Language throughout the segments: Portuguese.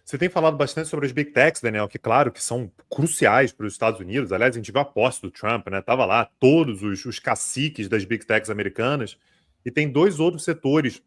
Você tem falado bastante sobre as Big Techs, Daniel, que claro que são cruciais para os Estados Unidos. Aliás, a gente viu a posse do Trump, né? Tava lá todos os caciques das Big Techs americanas. E tem dois outros setores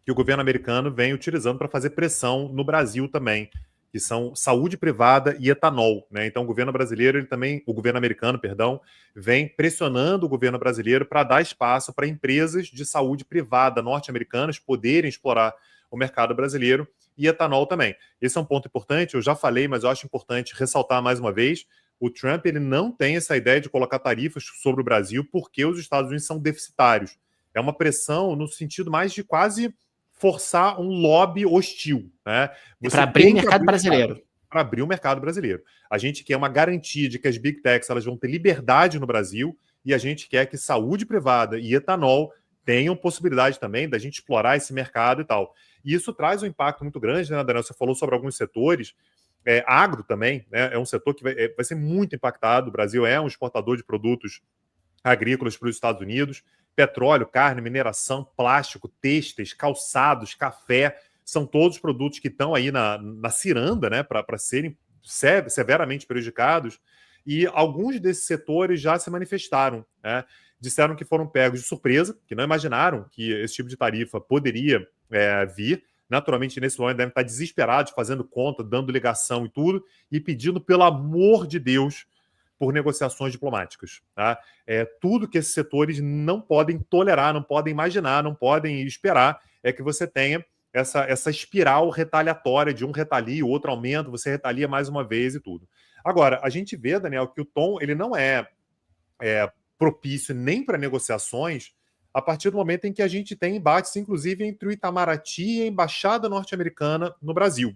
que o governo americano vem utilizando para fazer pressão no Brasil também, que são saúde privada e etanol, né? Então o governo brasileiro, ele também, o governo americano, perdão, vem pressionando o governo brasileiro para dar espaço para empresas de saúde privada norte-americanas poderem explorar o mercado brasileiro e etanol também. Esse é um ponto importante, eu já falei, mas eu acho importante ressaltar mais uma vez. O Trump, ele não tem essa ideia de colocar tarifas sobre o Brasil porque os Estados Unidos são deficitários. É uma pressão no sentido mais de quase forçar um lobby hostil, né? Para Você abrir o tem que mercado abrir brasileiro. para abrir o mercado brasileiro. A gente quer uma garantia de que as Big Techs elas vão ter liberdade no Brasil e a gente quer que saúde privada e etanol tenham possibilidade também da gente explorar esse mercado e tal. E isso traz um impacto muito grande, né, Daniel? Você falou sobre alguns setores. Agro também, né, é um setor que vai ser muito impactado. O Brasil é um exportador de produtos agrícolas para os Estados Unidos. Petróleo, carne, mineração, plástico, têxteis, calçados, café, são todos produtos que estão aí na ciranda, né, para serem severamente prejudicados. E alguns desses setores já se manifestaram, né? Disseram que foram pegos de surpresa, que não imaginaram que esse tipo de tarifa poderia vir. Naturalmente, nesse momento, devem estar desesperados, fazendo conta, dando ligação e tudo, e pedindo, pelo amor de Deus, por negociações diplomáticas. Tá? Tudo que esses setores não podem tolerar, não podem imaginar, não podem esperar é que você tenha essa espiral retaliatória de um retalia, o outro aumenta, você retalia mais uma vez e tudo. Agora, a gente vê, Daniel, que o tom ele não é propício nem para negociações a partir do momento em que a gente tem embates, inclusive, entre o Itamaraty e a Embaixada Norte-Americana no Brasil.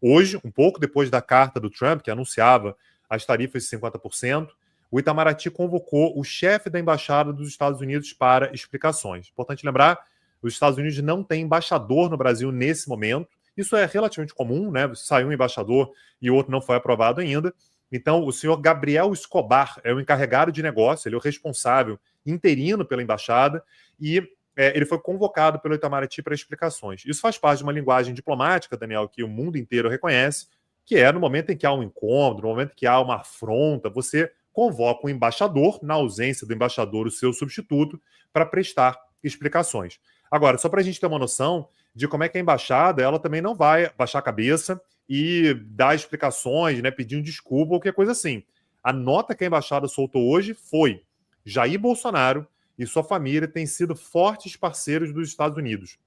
Hoje, um pouco depois da carta do Trump, que anunciava as tarifas de 50%, o Itamaraty convocou o chefe da Embaixada dos Estados Unidos para explicações. Importante lembrar, os Estados Unidos não têm embaixador no Brasil nesse momento. Isso é relativamente comum, né? Saiu um embaixador e o outro não foi aprovado ainda. Então, o senhor Gabriel Escobar é o encarregado de negócio, ele é o responsável interino pela embaixada e ele foi convocado pelo Itamaraty para explicações. Isso faz parte de uma linguagem diplomática, Daniel, que o mundo inteiro reconhece, que é no momento em que há um incômodo, no momento em que há uma afronta, você convoca o embaixador, na ausência do embaixador, o seu substituto, para prestar explicações. Agora, só para a gente ter uma noção de como é que a embaixada, ela também não vai baixar a cabeça e dar explicações, né, pedindo desculpa ou qualquer coisa assim. A nota que a embaixada soltou hoje foi: Jair Bolsonaro e sua família têm sido fortes parceiros dos Estados Unidos.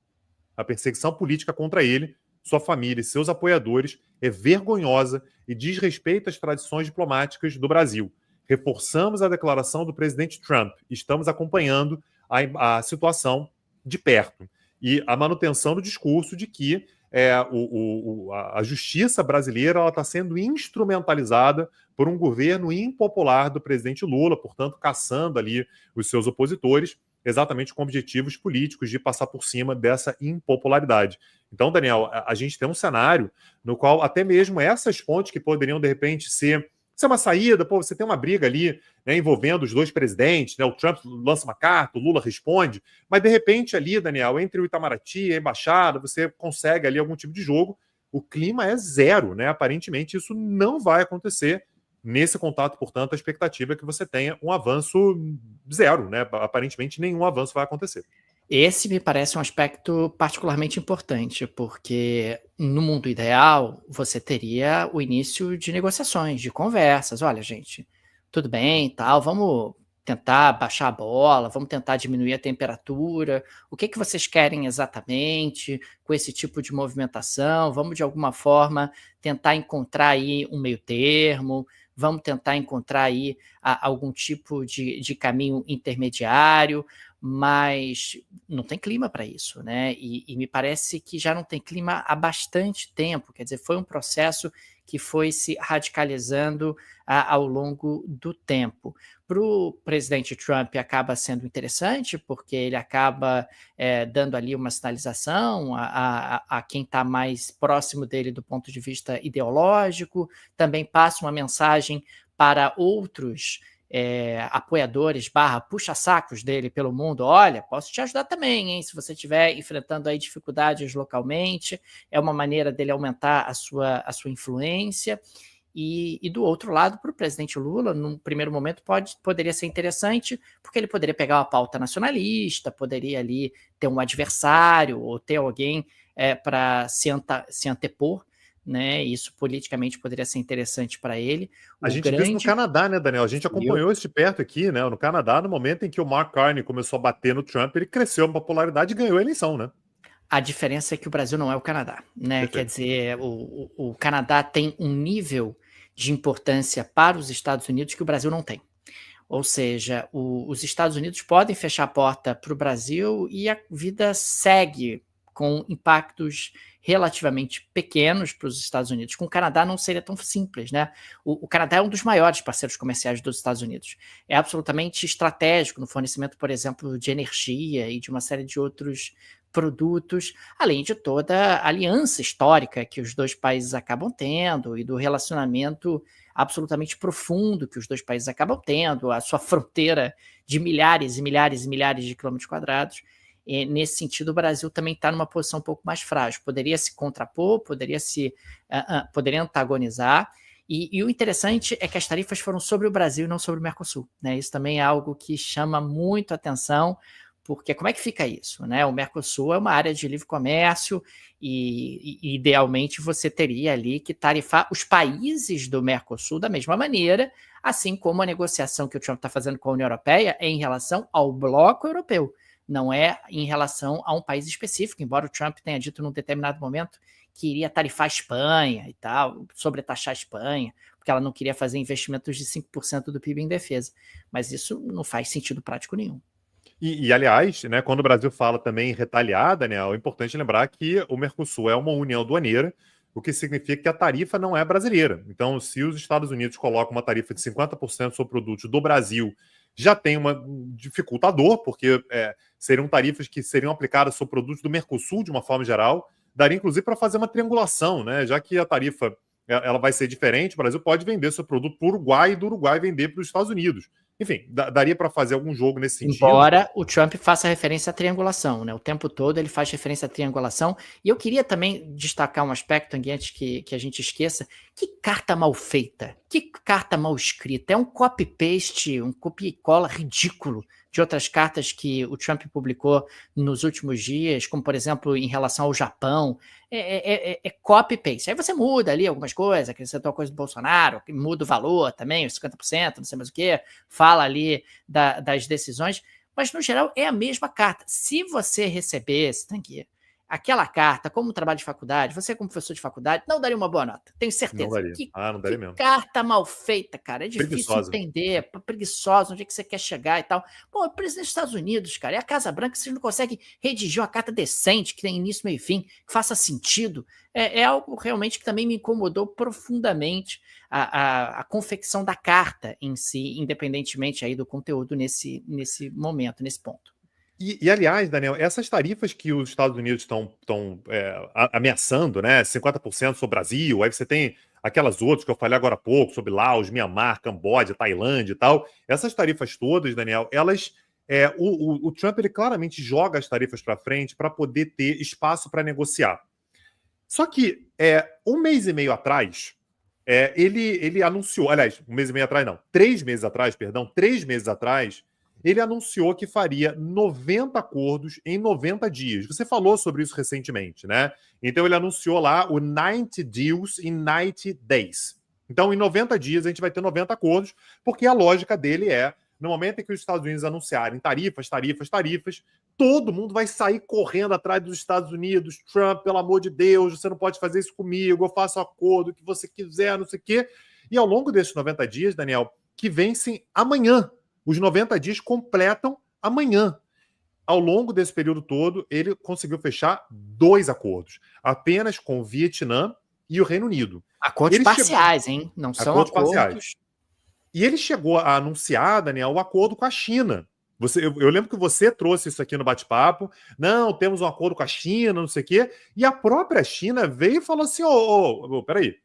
A perseguição política contra ele, sua família e seus apoiadores é vergonhosa e diz respeito às tradições diplomáticas do Brasil. Reforçamos a declaração do presidente Trump. Estamos acompanhando a situação de perto. E a manutenção do discurso de que a justiça brasileira está sendo instrumentalizada por um governo impopular do presidente Lula, portanto, caçando ali os seus opositores, exatamente com objetivos políticos de passar por cima dessa impopularidade. Então, Daniel, a gente tem um cenário no qual até mesmo essas pontes que poderiam, de repente, ser uma saída, pô, você tem uma briga ali, né, envolvendo os dois presidentes, né, o Trump lança uma carta, o Lula responde, mas de repente ali, Daniel, entre o Itamaraty e a embaixada, você consegue ali algum tipo de jogo, o clima é zero, né? Aparentemente isso não vai acontecer. Nesse contato, portanto, a expectativa é que você tenha um avanço zero, né? Aparentemente nenhum avanço vai acontecer. Esse me parece um aspecto particularmente importante, porque no mundo ideal você teria o início de negociações, de conversas. Olha, gente, tudo bem, tal, vamos tentar baixar a bola, vamos tentar diminuir a temperatura. O que que vocês querem exatamente com esse tipo de movimentação? Vamos de alguma forma tentar encontrar aí um meio termo. Vamos tentar encontrar aí algum tipo de caminho intermediário, mas não tem clima para isso, né? E me parece que já não tem clima há bastante tempo. Quer dizer, foi um processo que foi se radicalizando ao longo do tempo. Para o presidente Trump acaba sendo interessante, porque ele acaba dando ali uma sinalização a quem está mais próximo dele do ponto de vista ideológico, também passa uma mensagem para outros apoiadores / puxa-sacos dele pelo mundo, olha, posso te ajudar também, hein, se você estiver enfrentando aí dificuldades localmente, é uma maneira dele aumentar a sua influência. E do outro lado, para o presidente Lula, num primeiro momento, poderia ser interessante, porque ele poderia pegar uma pauta nacionalista, poderia ali ter um adversário ou ter alguém para se antepor, né? Isso politicamente poderia ser interessante para ele. A gente viu isso no Canadá, né, Daniel? A gente acompanhou isso de perto aqui, né? No Canadá, no momento em que o Mark Carney começou a bater no Trump, ele cresceu em popularidade e ganhou a eleição, né? A diferença é que o Brasil não é o Canadá, né? Perfeito. Quer dizer, o Canadá tem um nível de importância para os Estados Unidos que o Brasil não tem. Ou seja, os Estados Unidos podem fechar a porta para o Brasil e a vida segue com impactos relativamente pequenos para os Estados Unidos. Com o Canadá não seria tão simples, né? O Canadá é um dos maiores parceiros comerciais dos Estados Unidos. É absolutamente estratégico no fornecimento, por exemplo, de energia e de uma série de outros produtos, além de toda a aliança histórica que os dois países acabam tendo e do relacionamento absolutamente profundo que os dois países acabam tendo, a sua fronteira de milhares e milhares e milhares de quilômetros quadrados. E, nesse sentido, o Brasil também está numa posição um pouco mais frágil. Poderia se contrapor, poderia antagonizar. E o interessante é que as tarifas foram sobre o Brasil e não sobre o Mercosul, né? Isso também é algo que chama muito atenção, porque como é que fica isso, né? O Mercosul é uma área de livre comércio e idealmente você teria ali que tarifar os países do Mercosul da mesma maneira, assim como a negociação que o Trump está fazendo com a União Europeia é em relação ao bloco europeu, não é em relação a um país específico, embora o Trump tenha dito num determinado momento que iria tarifar a Espanha e tal, sobretaxar a Espanha, porque ela não queria fazer investimentos de 5% do PIB em defesa. Mas isso não faz sentido prático nenhum. Aliás, né, quando o Brasil fala também em retaliar, Daniel, é importante lembrar que o Mercosul é uma união aduaneira, o que significa que a tarifa não é brasileira. Então, se os Estados Unidos colocam uma tarifa de 50% sobre produtos do Brasil, já tem um dificultador, porque seriam tarifas que seriam aplicadas sobre produtos do Mercosul de uma forma geral. Daria, inclusive, para fazer uma triangulação, né? Já que a tarifa ela vai ser diferente, o Brasil pode vender seu produto para o Uruguai e do Uruguai vender para os Estados Unidos. Enfim, daria para fazer algum jogo nesse sentido. Embora o Trump faça referência à triangulação, né? O tempo todo ele faz referência à triangulação. E eu queria também destacar um aspecto, antes que a gente esqueça. Que carta mal feita, que carta mal escrita. É um copy-paste, um copia e cola ridículo de outras cartas que o Trump publicou nos últimos dias, como, por exemplo, em relação ao Japão. É copy-paste. Aí você muda ali algumas coisas, acrescentou a coisa do Bolsonaro, muda o valor também, os 50%, não sei mais o quê, fala ali das decisões, mas, no geral, é a mesma carta. Se você recebesse, Tanguy, aquela carta como trabalho de faculdade, você como professor de faculdade, não daria uma boa nota, tenho certeza. Não daria. Não daria mesmo. Carta mal feita, cara, é difícil entender, preguiçosa, onde é que você quer chegar e tal. Pô, o presidente dos Estados Unidos, cara, é a Casa Branca, vocês não conseguem redigir uma carta decente, que tem início, meio e fim, que faça sentido. É algo realmente que também me incomodou profundamente a confecção da carta em si, independentemente aí do conteúdo nesse momento, nesse ponto. Aliás, Daniel, essas tarifas que os Estados Unidos estão ameaçando, né? 50% sobre o Brasil, aí você tem aquelas outras que eu falei agora há pouco, sobre Laos, Mianmar, Camboja, Tailândia e tal. Essas tarifas todas, Daniel, elas. O Trump ele claramente joga as tarifas para frente para poder ter espaço para negociar. Só que 1 mês e meio atrás, ele anunciou, aliás, 1 mês e meio atrás não, 3 meses atrás, perdão, 3 meses atrás, ele anunciou que faria 90 acordos em 90 dias. Você falou sobre isso recentemente, né? Então ele anunciou lá o 90 deals in 90 days. Então, em 90 dias, a gente vai ter 90 acordos, porque a lógica dele no momento em que os Estados Unidos anunciarem tarifas, todo mundo vai sair correndo atrás dos Estados Unidos. Trump, pelo amor de Deus, você não pode fazer isso comigo, eu faço acordo, o que você quiser, não sei o quê. E ao longo desses 90 dias, Daniel, que vencem amanhã, os 90 dias completam amanhã. Ao longo desse período todo, ele conseguiu fechar 2 acordos, apenas com o Vietnã e o Reino Unido. Acordos parciais, hein? Não são acordos parciais. E ele chegou a anunciar, Daniel, o acordo com a China. Eu lembro que você trouxe isso aqui no bate-papo. Não, temos um acordo com a China, não sei o quê. E a própria China veio e falou assim, peraí,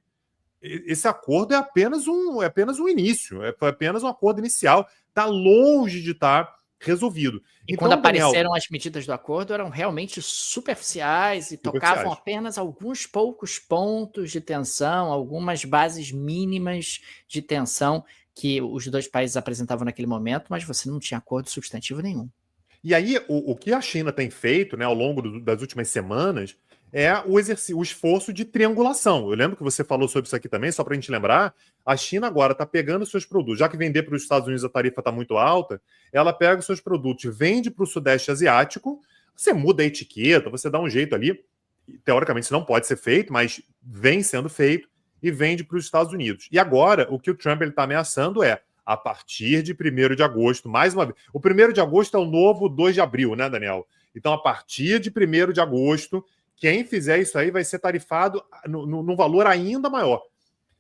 esse acordo é apenas um início, foi apenas um acordo inicial, está longe de estar resolvido. E quando Então, Daniel, apareceram as medidas do acordo, eram realmente superficiais e tocavam apenas alguns poucos pontos de tensão, algumas bases mínimas de tensão que os dois países apresentavam naquele momento, mas você não tinha acordo substantivo nenhum. E aí, o que a China tem feito, né, ao longo das últimas semanas é o esforço de triangulação. Eu lembro que você falou sobre isso aqui também, só para a gente lembrar, a China agora está pegando seus produtos, já que vender para os Estados Unidos a tarifa está muito alta, ela pega os seus produtos, vende para o Sudeste Asiático, você muda a etiqueta, você dá um jeito ali, teoricamente isso não pode ser feito, mas vem sendo feito, e vende para os Estados Unidos. E agora, o que o Trump está ameaçando é, a partir de 1º de agosto, mais uma vez. O 1º de agosto é o novo 2 de abril, né, Daniel? Então, a partir de 1º de agosto, quem fizer isso aí vai ser tarifado num valor ainda maior.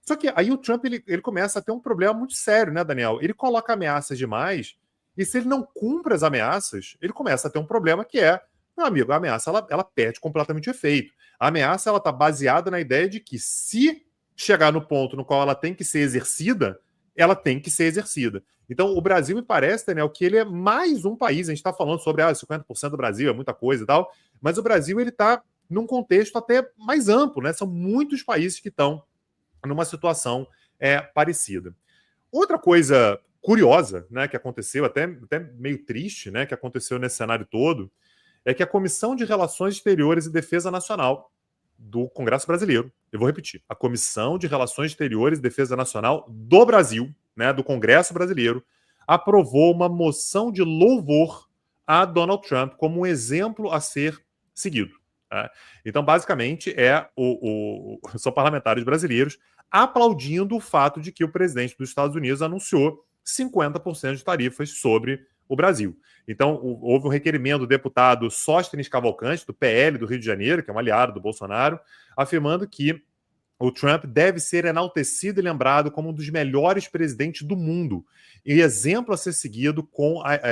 Só que aí o Trump ele começa a ter um problema muito sério, né, Daniel? Ele coloca ameaças demais, e se ele não cumpre as ameaças, ele começa a ter um problema que é, meu amigo, a ameaça ela perde completamente o efeito. A ameaça ela está baseada na ideia de que se chegar no ponto no qual ela tem que ser exercida, ela tem que ser exercida. Então, o Brasil me parece, Daniel, que ele é mais um país, a gente está falando sobre 50% do Brasil, é muita coisa e tal, mas o Brasil ele está num contexto até mais amplo, né? São muitos países que estão numa situação parecida. Outra coisa curiosa, né, que aconteceu, até meio triste, né, que aconteceu nesse cenário todo, é que a Comissão de Relações Exteriores e Defesa Nacional do Congresso Brasileiro, eu vou repetir, a Comissão de Relações Exteriores e Defesa Nacional do Brasil, né, do Congresso Brasileiro, aprovou uma moção de louvor a Donald Trump como um exemplo a ser seguido. Tá? Então, basicamente, são parlamentares brasileiros aplaudindo o fato de que o presidente dos Estados Unidos anunciou 50% de tarifas sobre o Brasil. Então, houve um requerimento do deputado Sóstenes Cavalcante, do PL do Rio de Janeiro, que é um aliado do Bolsonaro, afirmando que o Trump deve ser enaltecido e lembrado como um dos melhores presidentes do mundo e exemplo a ser seguido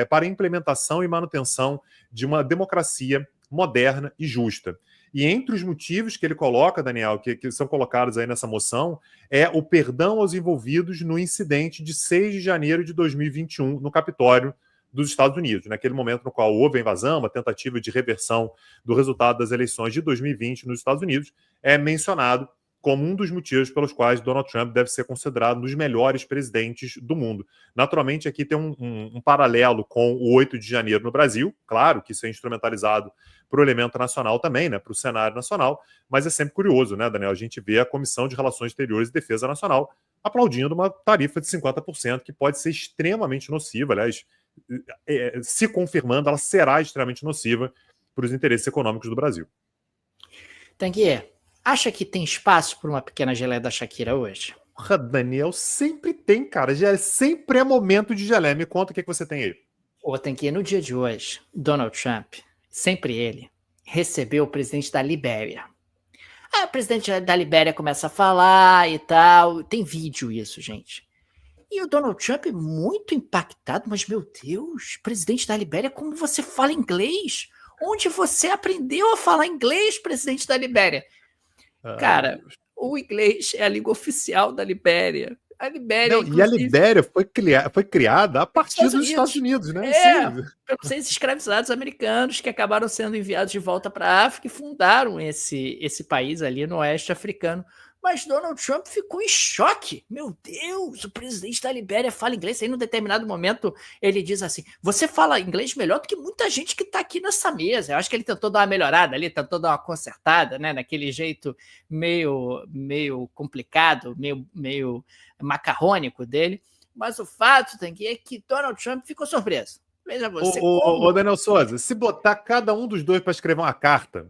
para a implementação e manutenção de uma democracia moderna e justa. E entre os motivos que ele coloca, Daniel, que são colocados aí nessa moção, é o perdão aos envolvidos no incidente de 6 de janeiro de 2021 no Capitólio dos Estados Unidos, naquele momento no qual houve a invasão, uma tentativa de reversão do resultado das eleições de 2020 nos Estados Unidos, é mencionado como um dos motivos pelos quais Donald Trump deve ser considerado um dos melhores presidentes do mundo. Naturalmente, aqui tem um paralelo com o 8 de janeiro no Brasil, claro que isso é instrumentalizado para o elemento nacional também, né, para o cenário nacional, mas é sempre curioso, né, Daniel, a gente vê a Comissão de Relações Exteriores e Defesa Nacional aplaudindo uma tarifa de 50%, que pode ser extremamente nociva, aliás, se confirmando, ela será extremamente nociva para os interesses econômicos do Brasil. Tanguy, acha que tem espaço para uma pequena geleia da Shakira hoje? Porra, Daniel, sempre tem, cara. Sempre é momento de geleia. Me conta o que você tem aí. Ou Tanguy, no dia de hoje, Donald Trump, sempre ele, recebeu o presidente da Libéria. Aí o presidente da Libéria começa a falar e tal. Tem vídeo isso, gente. E o Donald Trump muito impactado, mas meu Deus, presidente da Libéria, como você fala inglês? Onde você aprendeu a falar inglês, presidente da Libéria? Cara, o inglês é a língua oficial da Libéria. A Libéria, não, e a Libéria foi criada a partir dos Estados Unidos, né? Pelos 6 escravizados americanos que acabaram sendo enviados de volta para a África e fundaram esse país ali no oeste africano. Mas Donald Trump ficou em choque. Meu Deus, o presidente da Libéria fala inglês. Aí, num determinado momento, ele diz assim, você fala inglês melhor do que muita gente que está aqui nessa mesa. Eu acho que ele tentou dar uma melhorada ali, tentou dar uma consertada, né? Naquele jeito meio complicado, meio macarrônico dele. Mas o fato, Tanguy, é que Donald Trump ficou surpreso. Veja você Ô, Daniel Souza, se botar cada um dos dois para escrever uma carta,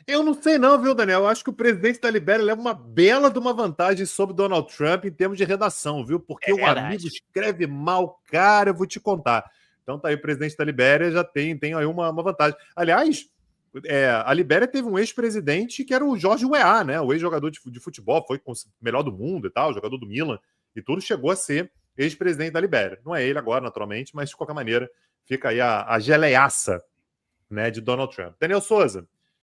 eu não sei não, viu, Daniel? Eu acho que o presidente da Libéria leva uma bela de uma vantagem sobre Donald Trump em termos de redação, viu? Porque o amigo escreve mal, cara, eu vou te contar. Então tá aí, o presidente da Libéria já tem aí uma vantagem. Aliás, a Libéria teve um ex-presidente que era o Jorge Weah, né? O ex-jogador de futebol, foi o melhor do mundo e tal, jogador do Milan e tudo, chegou a ser ex-presidente da Libéria. Não é ele agora, naturalmente, mas de qualquer maneira fica aí a geleiaça, né, de Donald Trump. Daniel Souza,